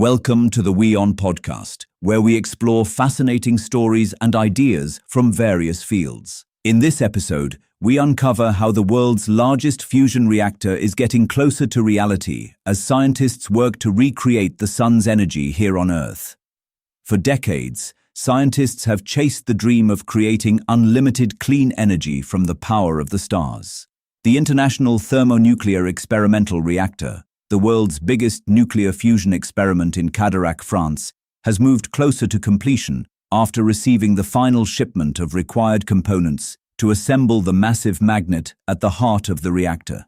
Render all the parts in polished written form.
Welcome to the WION podcast, where we explore fascinating stories and ideas from various fields. In this episode, we uncover how the world's largest fusion reactor is getting closer to reality as scientists work to recreate the sun's energy here on Earth. For decades, scientists have chased the dream of creating unlimited clean energy from the power of the stars. The International Thermonuclear Experimental Reactor, the world's biggest nuclear fusion experiment in Cadarache, France, has moved closer to completion after receiving the final shipment of required components to assemble the massive magnet at the heart of the reactor.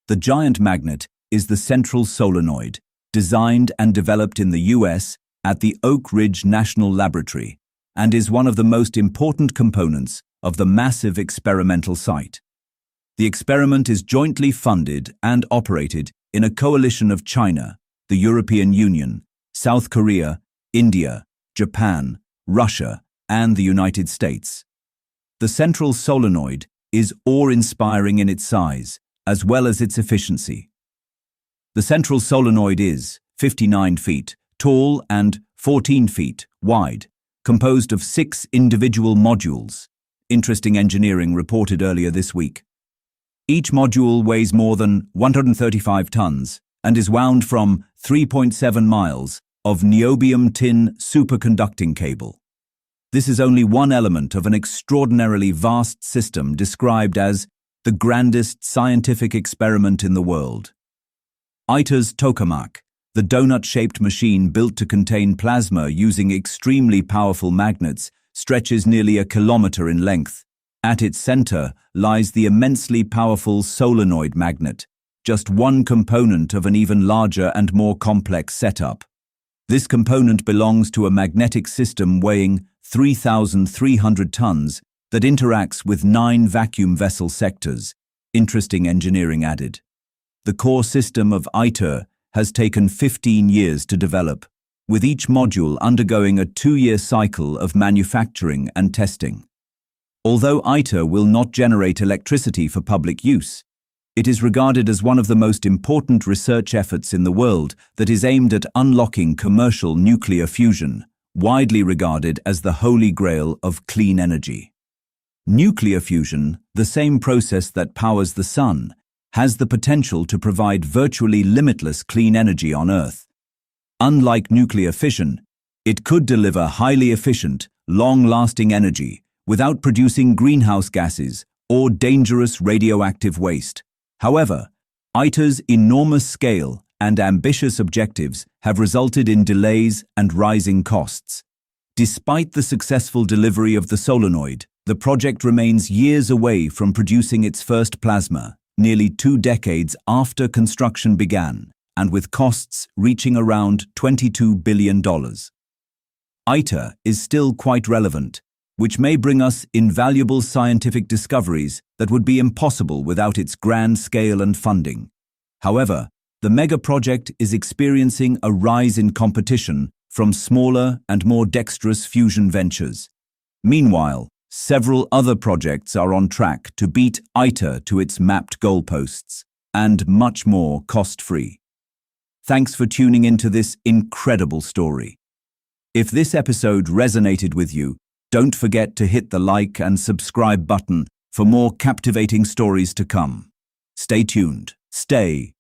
The giant magnet is the central solenoid, designed and developed in the US at the Oak Ridge National Laboratory, and is one of the most important components of the massive experimental site. The experiment is jointly funded and operated in a coalition of China, the European Union, South Korea, India, Japan, Russia, and the United States. The central solenoid is awe-inspiring in its size, as well as its efficiency. The central solenoid is 59 feet tall and 14 feet wide, composed of 6 individual modules, interesting engineering reported earlier this week. Each module weighs more than 135 tons and is wound from 3.7 miles of niobium tin superconducting cable. This is only one element of an extraordinarily vast system described as the grandest scientific experiment in the world. ITER's tokamak, the donut-shaped machine built to contain plasma using extremely powerful magnets, stretches nearly a kilometer in length. At its center lies the immensely powerful solenoid magnet, just one component of an even larger and more complex setup. This component belongs to a magnetic system weighing 3,300 tons that interacts with 9 vacuum vessel sectors, interesting engineering added. The core system of ITER has taken 15 years to develop, with each module undergoing a 2-year cycle of manufacturing and testing. Although ITER will not generate electricity for public use, it is regarded as one of the most important research efforts in the world that is aimed at unlocking commercial nuclear fusion, widely regarded as the holy grail of clean energy. Nuclear fusion, the same process that powers the sun, has the potential to provide virtually limitless clean energy on Earth. Unlike nuclear fission, it could deliver highly efficient, long-lasting energy without producing greenhouse gases or dangerous radioactive waste. However, ITER's enormous scale and ambitious objectives have resulted in delays and rising costs. Despite the successful delivery of the solenoid, the project remains years away from producing its first plasma, nearly 2 decades after construction began, and with costs reaching around $22 billion. ITER is still quite relevant, which may bring us invaluable scientific discoveries that would be impossible without its grand scale and funding. However, the mega project is experiencing a rise in competition from smaller and more dexterous fusion ventures. Meanwhile, several other projects are on track to beat ITER to its mapped goalposts, and much more cost-free. Thanks for tuning into this incredible story. If this episode resonated with you, don't forget to hit the like and subscribe button for more captivating stories to come. Stay tuned, stay